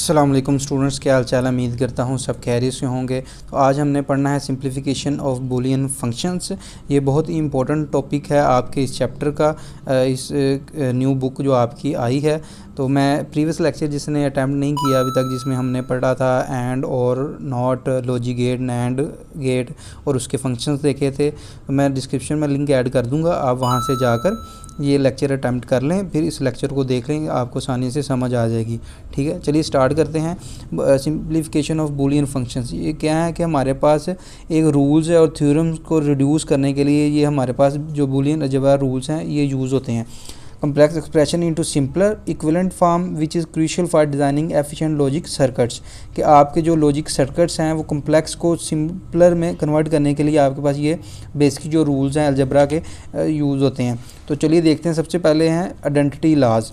अस्सलाम वालेकुम स्टूडेंट्स, क्या हाल चाल है। उम्मीद करता हूँ सब खैरियत से होंगे। तो आज हमने पढ़ना है सिंप्लीफिकेशन ऑफ बूलियन फंक्शंस। ये बहुत ही इंपॉर्टेंट टॉपिक है आपके इस चैप्टर का, इस न्यू बुक जो आपकी आई है। तो मैं प्रीवियस लेक्चर जिसने अटैम्प्ट नहीं किया अभी तक, जिसमें हमने पढ़ा था and or not, logic gate, nand gate और उसके फंक्शंस देखे थे, तो मैं डिस्क्रिप्शन में लिंक ऐड कर दूँगा। आप वहाँ से जाकर ये लेक्चर अटैम्प्ट कर लें, फिर इस लेक्चर को देख लें, आपको आसानी से समझ आ जाएगी। ठीक है, चलिए स्टार्ट करते हैं। सिंप्लीफिकेशन ऑफ बूलियन फंक्शंस, ये क्या है कि हमारे पास एक रूल्स है और थ्योरम्स को रिड्यूस करने के लिए ये हमारे पास जो बूलियन अलजेब्रा रूल्स हैं ये यूज़ होते हैं। complex expression into simpler equivalent form which is crucial for designing efficient logic circuits, कि आपके जो लॉजिक सर्किट्स हैं वो कम्प्लेक्स को सिंपलर में कन्वर्ट करने के लिए आपके पास ये बेसिक जो रूल्स हैं अलजेब्रा के यूज़ होते हैं। तो चलिए देखते हैं। सबसे पहले हैं आइडेंटिटी लाज।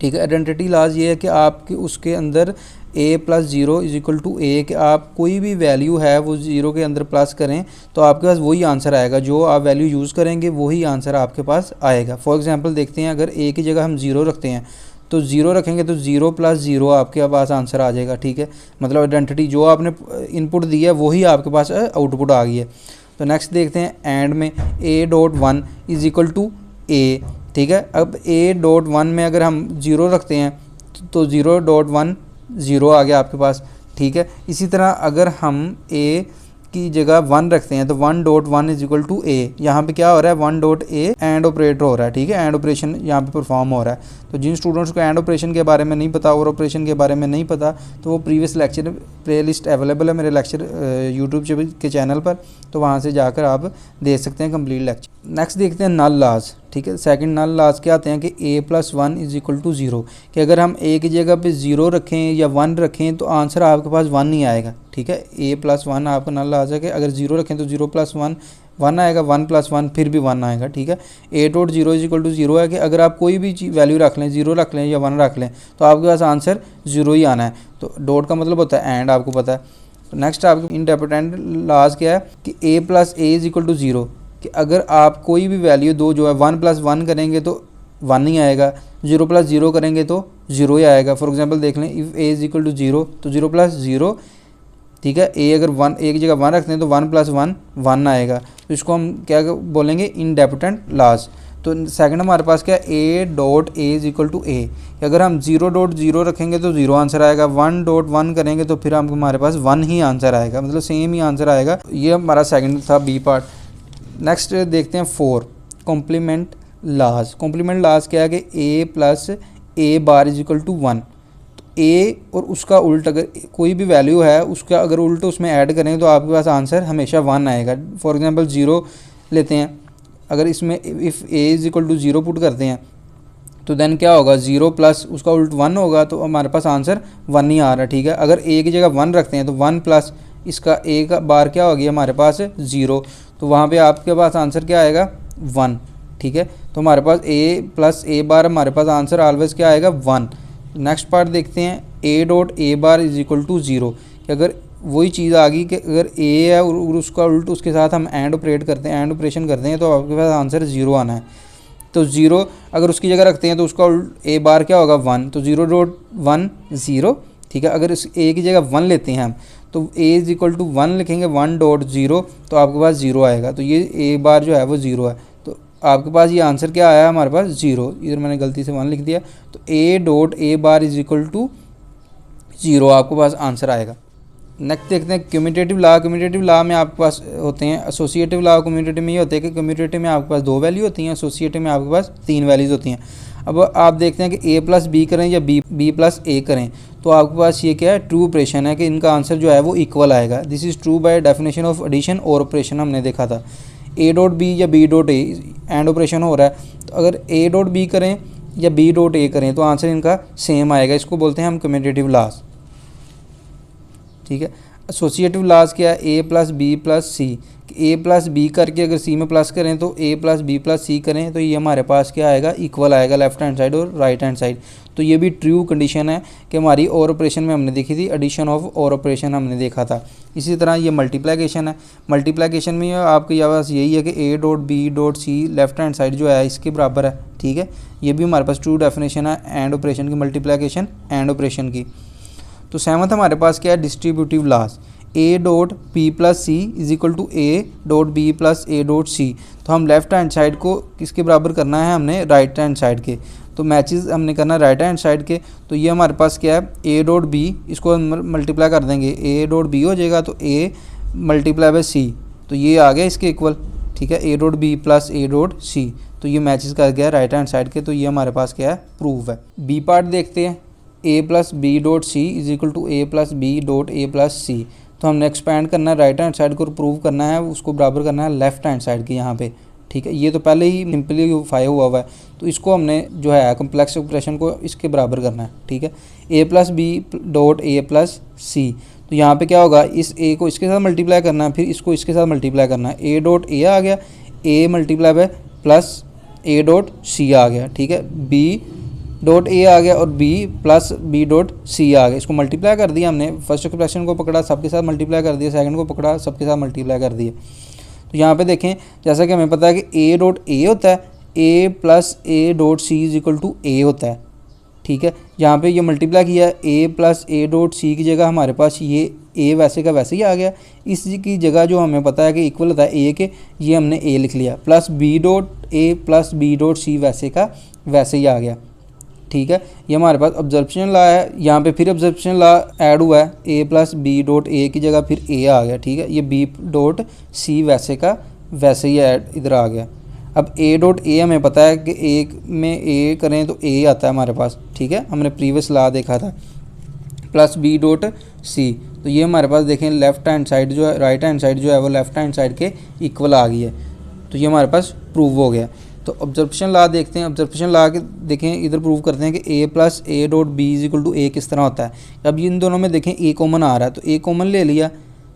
ठीक है, आइडेंटिटी लाज ये है कि आपके उसके अंदर a plus zero is equal to a, कि आप कोई भी वैल्यू है वो ज़ीरो के अंदर प्लस करें तो आपके पास वही आंसर आएगा, जो आप वैल्यू यूज़ करेंगे वही आंसर आपके पास आएगा। फॉर एग्जांपल देखते हैं, अगर a की जगह हम ज़ीरो रखते हैं तो ज़ीरो रखेंगे तो ज़ीरो प्लस ज़ीरो आपके पास आंसर आ जाएगा। ठीक है, मतलब आइडेंटिटी जो आपने इनपुट दी है वही आपके पास आउटपुट आ गई है। तो नेक्स्ट देखते हैं एंड में a dot one is equal to a. ठीक है, अब a डॉट वन में अगर हम ज़ीरो रखते हैं तो ज़ीरो डॉट वन ज़ीरो आ गया आपके पास। ठीक है, इसी तरह अगर हम a की जगह वन रखते हैं तो one dot one is equal to a, यहाँ पे क्या हो रहा है, one dot a and operator हो रहा है। ठीक है, एंड ऑपरेशन यहाँ पे परफॉर्म हो रहा है। तो जिन स्टूडेंट्स को एंड ऑपरेशन के बारे में नहीं पता और ऑपरेशन के बारे में नहीं पता, तो वो previous lecture play list available है मेरे लेक्चर यूट्यूब के चैनल पर, तो वहाँ से जाकर आप देख सकते हैं कंप्लीट लेक्चर। नेक्स्ट देखते हैं नल लाज। ठीक है, सेकंड नल लाज क्या आते हैं कि a plus one is equal to zero, कि अगर हम a की जगह पे ज़ीरो रखें या वन रखें तो आंसर आपके पास वन ही आएगा। ठीक है, a प्लस वन आपका नल लाज है कि अगर ज़ीरो रखें तो ज़ीरो प्लस वन वन आएगा, वन प्लस वन फिर भी वन आएगा। ठीक है, a dot zero is equal to zero है कि अगर आप कोई भी वैल्यू रख लें, ज़ीरो रख लें या वन रख लें, तो आपके पास आंसर ज़ीरो ही आना है। तो डॉट का मतलब होता है एंड, आपको पता है। तो नेक्स्ट आपके इंडिपेंडेंट लाज क्या है कि a plus a is equal to zero, कि अगर आप कोई भी वैल्यू दो जो है वन प्लस वन करेंगे तो वन ही आएगा, ज़ीरो प्लस ज़ीरो करेंगे तो ज़ीरो ही आएगा। फॉर एग्जांपल देख लें, if a is equal to zero तो ज़ीरो प्लस ज़ीरो। ठीक है, a अगर वन एक जगह वन रखते हैं तो वन प्लस वन वन आएगा। तो इसको हम क्या बोलेंगे, इंडिपेंडेंट लाज। तो सेकंड हमारे पास क्या है, a dot a is equal to a, अगर हम ज़ीरो डॉट ज़ीरो रखेंगे तो ज़ीरो आंसर आएगा, वन डॉट वन करेंगे तो फिर हमारे पास वन ही आंसर आएगा, मतलब सेम ही आंसर आएगा। ये हमारा सेकंड था बी पार्ट। नेक्स्ट देखते हैं फोर, कॉम्प्लीमेंट लाज। कॉम्प्लीमेंट लाज क्या है कि a plus a bar is equal to one, तो a और उसका उल्ट अगर कोई भी वैल्यू है उसका अगर उल्ट उसमें ऐड करें तो आपके पास आंसर हमेशा वन आएगा। फॉर एग्जांपल ज़ीरो लेते हैं, अगर इसमें if a is equal to zero put करते हैं तो देन क्या होगा, ज़ीरो प्लस उसका उल्ट वन होगा, तो हमारे पास आंसर वन ही आ रहा है। ठीक है, अगर a की जगह वन रखते हैं तो वन प्लस इसका a का बार क्या होगी हमारे पास ज़ीरो, तो वहाँ पे आपके पास आंसर क्या आएगा, वन। ठीक है, तो हमारे पास a प्लस ए बार हमारे पास आंसर ऑलवेज क्या आएगा, वन। नेक्स्ट पार्ट देखते हैं, a dot a bar is equal to zero, कि अगर वही चीज़ आ गई कि अगर a है और उसका उल्ट उसके साथ हम एंड ऑपरेशन करते हैं तो आपके पास आंसर ज़ीरो आना है। तो ज़ीरो अगर उसकी जगह रखते हैं तो उसका उल्ट a बार क्या होगा, वन, तो ज़ीरो डॉट वन ज़ीरो। ठीक है, अगर इस a की जगह वन लेते हैं हम तो a is equal to one लिखेंगे, वन डॉट ज़ीरो, तो आपके पास ज़ीरो आएगा, तो ये a बार जो है वो ज़ीरो है, तो आपके पास ये आंसर क्या आया हमारे पास, ज़ीरो। इधर मैंने गलती से वन लिख दिया, तो a dot a bar is equal to zero आपके पास आंसर आएगा। नेक्स्ट देखते हैं कम्यूटेटिव लॉ। कम्यूटेटिव लॉ में आपके पास होते हैं, एसोसिएटिव लॉ कम्यूटेटिव में ये होते हैं कि कम्यूटेटिव में आपके पास दो वैल्यू होती हैं, एसोसिएटिव में आपके पास तीन वैल्यूज़ होती हैं। अब आप देखते हैं कि a प्लस बी करें या b प्लस ए करें, तो आपके पास ये क्या है, ट्रू ऑपरेशन है कि इनका आंसर जो है वो इक्वल आएगा। This is true by definition of addition or operation, हमने देखा था। a डॉट बी या b dot a and operation हो रहा है, तो अगर a डॉट बी करें या b डॉट ए करें तो आंसर इनका सेम आएगा। इसको बोलते हैं हम कम्यूटेटिव लॉज। ठीक है, एसोसिएटिव लॉज क्या है, a plus b plus c, a plus b करके अगर c में प्लस करें तो a plus b plus c करें तो ये हमारे पास क्या आएगा, इक्वल आएगा, लेफ्ट हैंड साइड और राइट हैंड साइड। तो ये भी ट्रू कंडीशन है कि हमारी और ऑपरेशन में हमने देखी थी, एडिशन ऑफ और ऑपरेशन हमने देखा था। इसी तरह ये मल्टीप्लिकेशन है। मल्टीप्लिकेशन में आपके पास यही है कि a dot b dot c left hand side जो है इसके बराबर है। ठीक है, ये भी हमारे पास ट्रू डेफिनेशन है एंड ऑपरेशन की, मल्टीप्लिकेशन एंड ऑपरेशन की। तो सेवन्थ हमारे पास क्या है, distributive laws, a dot b plus c is equal to a dot b plus a dot c. तो हम लेफ्ट हैंड साइड को किसके बराबर करना है, हमने राइट हैंड साइड के, तो मैचेस हमने करना है राइट हैंड साइड के। तो ये हमारे पास क्या है, ए डॉट बी, इसको हम मल्टीप्लाई कर देंगे, ए डॉट बी हो जाएगा, तो ए मल्टीप्लाई बाय सी, तो ये आ गया इसके इक्वल, ठीक है, a dot b plus a dot c, तो ये मैचेस कर गया राइट हैंड साइड के। तो ये हमारे पास क्या है, प्रूव है। बी पार्ट देखते हैं, a plus b dot c is equal to a plus b dot a plus c. तो हमने एक्सपैंड करना है राइट हैंड साइड को, प्रूव करना है उसको बराबर करना है लेफ्ट हैंड साइड के यहाँ पे, ठीक है। ये तो पहले ही सिंपलीफाई हुआ है, तो इसको हमने जो है कम्प्लेक्स एक्सप्रेशन को इसके बराबर करना है, ठीक है। A plus b dot a plus c, तो यहाँ पे क्या होगा, इस ए को इसके साथ मल्टीप्लाई करना है, फिर इसको इसके साथ मल्टीप्लाई करना है, ए डॉट ए आ गया, a multiply by plus a dot c आ गया, ठीक है, बी डॉट ए आ गया और b plus b dot c आ गया। इसको मल्टीप्लाई कर दिया हमने, फर्स्ट एक्सप्रेशन को पकड़ा सबके साथ मल्टीप्लाई कर दिया, सेकंड को पकड़ा सबके साथ मल्टीप्लाई कर दिया। तो यहाँ पे देखें, जैसा कि हमें पता है कि ए डॉट ए होता है, a plus a dot c is equal to a होता है, ठीक है। यहाँ पे ये मल्टीप्लाई किया, ए प्लस ए डॉट सी की जगह हमारे पास ये ए वैसे का वैसे ही आ गया, इस की जगह जो हमें पता है कि इक्वल होता है ए के, ये हमने ए लिख लिया, plus b dot a plus b dot c वैसे का वैसे ही आ गया, ठीक है। ये हमारे पास ऑब्जर्वेशन लॉ है, यहाँ पे फिर ऑब्जर्वेशन लॉ ऐड हुआ है, ए प्लस बी डॉट ए की जगह फिर ए आ गया, ठीक है। ये बी डॉट सी वैसे का वैसे ही ऐड इधर आ गया। अब ए डॉट ए हमें पता है कि ए में ए करें तो ए आता है हमारे पास, ठीक है, हमने प्रीवियस लॉ देखा था, प्लस बी डॉट सी। तो ये हमारे पास देखें लेफ्ट हैंड साइड जो है, राइट हैंड साइड जो है वो लेफ्ट हैंड साइड के इक्वल आ गई है, तो ये हमारे पास प्रूव हो गया। तो ऑब्जर्वेशन लॉ देखते हैं, ऑब्जर्वेशन लॉ के देखें इधर प्रूव करते हैं कि a plus a dot b is equal to a किस तरह होता है। अब इन दोनों में देखें ए कॉमन आ रहा है, तो ए कॉमन ले लिया,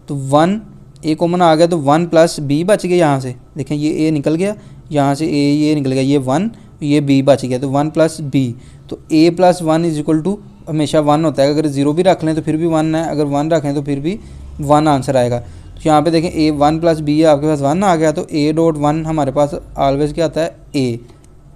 तो 1 ए कॉमन आ गया, तो 1 प्लस बी बच गया, यहाँ से देखें ये ए निकल गया, यहाँ से ये निकल गया, ये 1 ये बी बच गया, तो 1 प्लस बी, तो ए प्लस 1 इज इक्वल टू हमेशा 1 होता है, अगर 0 भी रख लें तो फिर भी 1 है, अगर 1 रखें तो फिर भी 1 आंसर आएगा। तो यहाँ पे देखें ए 1 प्लस बी है, आपके पास 1 आ गया, तो ए डॉट 1 हमारे पास ऑलवेज क्या आता है, ए,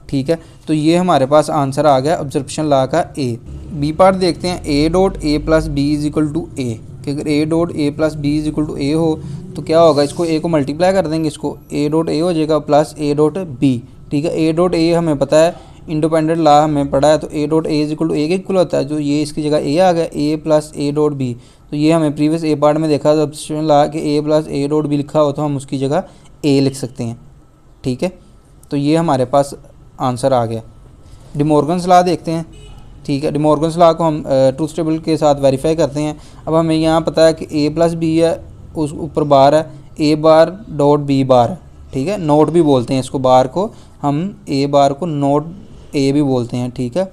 ठीक है। तो ये हमारे पास आंसर आ गया ऑब्जर्वेशन लॉ का ए। बी पार्ट देखते हैं, a dot a plus b is equal to a, कि अगर a dot a plus b is equal to a हो तो क्या होगा, इसको ए को मल्टीप्लाई कर देंगे, इसको ए डॉट ए हो जाएगा प्लस ए डॉट बी, ठीक है। ए डॉट ए हमें पता है, इंडिपेंडेंट लॉ हमें पढ़ा है, तो a dot a is equal to a के इक्वल होता है, जो ये इसकी जगह ए आ गया, ए प्लस ए डॉट बी। तो ये हमें प्रीवियस ए पार्ट में देखा ऑब्जर्वेशन लॉ कि a plus a dot B लिखा हो तो हम उसकी जगह ए लिख सकते हैं, ठीक है। तो ये हमारे पास आंसर आ गया। डिमॉर्गन्स लॉ देखते हैं, ठीक है। डिमॉर्गन्स लॉ को हम ट्रूथ टेबल के साथ वेरीफाई करते हैं। अब हमें यहाँ पता है कि ए प्लस बी है, उस ऊपर बार है, ए बार डॉट बी बार है, ठीक है, नोट भी बोलते हैं इसको, बार को हम ए बार को नोट ए भी बोलते हैं, ठीक है।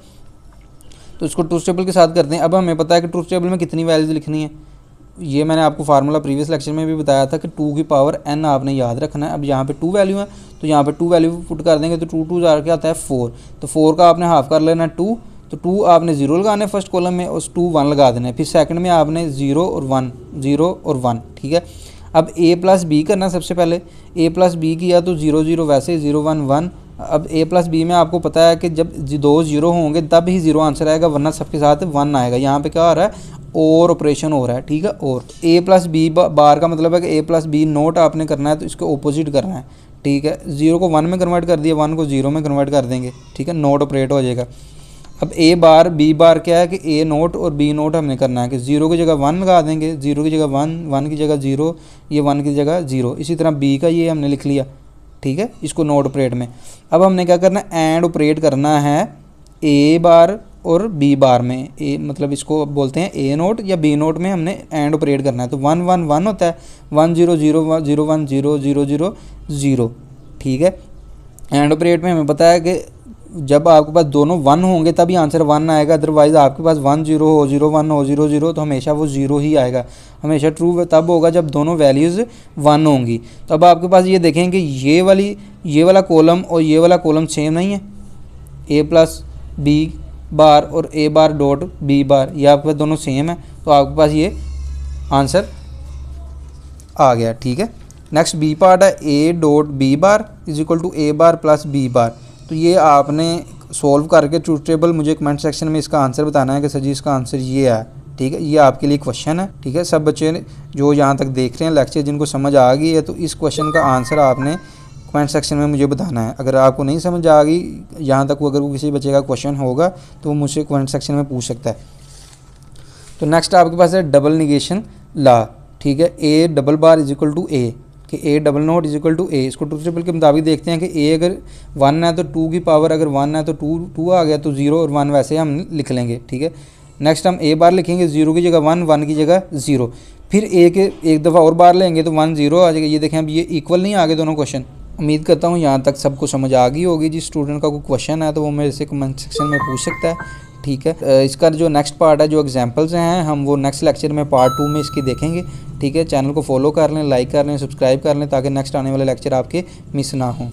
तो इसको ट्रूथ टेबल के साथ करते हैं। अब हमें पता है कि ट्रूथ टेबल में कितनी वैल्यूज लिखनी है, ये मैंने आपको फार्मूला प्रीवियस लेक्चर में भी बताया था कि 2 की पावर n आपने याद रखना है। अब यहाँ पे 2 वैल्यू है, तो यहाँ पे 2 वैल्यू पुट कर देंगे, तो 2 2 क्या आता है 4, तो 4 का आपने हाफ कर लेना है 2, तो 2 आपने 0 लगाना है फर्स्ट कॉलम में, और 2 1 लगा देना है, फिर सेकंड में आपने 0 और 1 0 और 1, ठीक है। अब a प्लस बी करना, सबसे पहले a प्लस बी किया तो 0 0 वैसे 0 1 1। अब a प्लस बी में आपको पता है कि जब 2 0 होंगे तब ही 0 आंसर आएगा, वरना सबके साथ 1 आएगा। यहाँ पे क्या हो रहा है, और ऑपरेशन हो रहा है, ठीक है। और a प्लस बी बार का मतलब है कि a प्लस बी नोट आपने करना है, तो इसको ऑपोजिट करना है, ठीक है। 0 को 1 में कन्वर्ट कर दिया, 1 को 0 में कन्वर्ट कर देंगे, ठीक है, नोट ऑपरेट हो जाएगा। अब a बार b बार क्या है कि a नोट और b नोट हमने करना है कि 0 की जगह 1 लगा देंगे, 0 की जगह 1, 1 की जगह 0, ये 1 की जगह 0। इसी तरह b का ये हमने लिख लिया, ठीक है, इसको नोट ऑपरेट में। अब हमने क्या करना है, एंड ऑपरेट करना है a बार और b बार में, ए मतलब इसको बोलते हैं a नोट या b नोट में हमने एंड ऑपरेट करना है। तो 1 1 1 होता है, 1 0 0 0 1 0 0 0 0, ठीक है। एंड ऑपरेट में हमें पता है कि जब आपके पास दोनों 1 होंगे तभी आंसर 1 आएगा, अदरवाइज़ आपके पास 1 0 हो 0 1 हो 0 0 तो हमेशा वो 0 ही आएगा। हमेशा ट्रू तब होगा जब दोनों वैल्यूज़ 1 होंगी। तो अब आपके पास ये देखें कि ये वाला कॉलम और ये वाला कॉलम सेम नहीं है, a प्लस बी बार और a बार डॉट b बार, ये आपके पास दोनों सेम है, तो आपके पास ये आंसर आ गया, ठीक है। नेक्स्ट बी पार्ट है, a dot b bar is equal to a bar plus b bar. तो ये आपने सॉल्व करके ट्रूथ टेबल मुझे कमेंट सेक्शन में इसका आंसर बताना है कि सर जी इसका आंसर ये है, ठीक है, ये आपके लिए क्वेश्चन है। ठीक है, सब बच्चे जो यहाँ तक देख रहे हैं लेक्चर, जिनको समझ आ गई है, तो इस क्वेश्चन का आंसर आपने कमेंट सेक्शन में मुझे बताना है। अगर आपको नहीं समझ आ गई यहाँ तक, अगर किसी बच्चे का क्वेश्चन होगा तो वो मुझसे कमेंट सेक्शन में पूछ सकता है। तो नेक्स्ट आपके पास है डबल निगेशन लॉ। ठीक है, a double bar is equal to a, कि a double not is equal to a. इसको ट्रूथ टेबल के मुताबिक देखते हैं कि ए अगर 1 है तो 2 की पावर अगर 1 है तो 2 आ गया, तो 0 और 1 वैसे हम लिख लेंगे। ठीक है, नेक्स्ट हम ए बार लिखेंगे, 0 की जगह 1, 1 की जगह 0। फिर ए के एक दफ़ा और बार लेंगे तो 1 0 आ जाएगा। ये देखें, अब ये इक्वल नहीं आ गए दोनों क्वेश्चन। उम्मीद करता हूँ यहाँ तक सबको समझ आ गई होगी। जिस स्टूडेंट का कोई क्वेश्चन है तो वो मेरे से कमेंट सेक्शन में पूछ सकता है। ठीक है, इसका जो नेक्स्ट पार्ट है, जो एग्जांपल्स हैं, हम वो नेक्स्ट लेक्चर में पार्ट 2 में इसकी देखेंगे। ठीक है, चैनल को फॉलो कर लें, लाइक कर लें, सब्सक्राइब कर लें, ताकि नेक्स्ट आने वाले लेक्चर आपके मिस ना हों।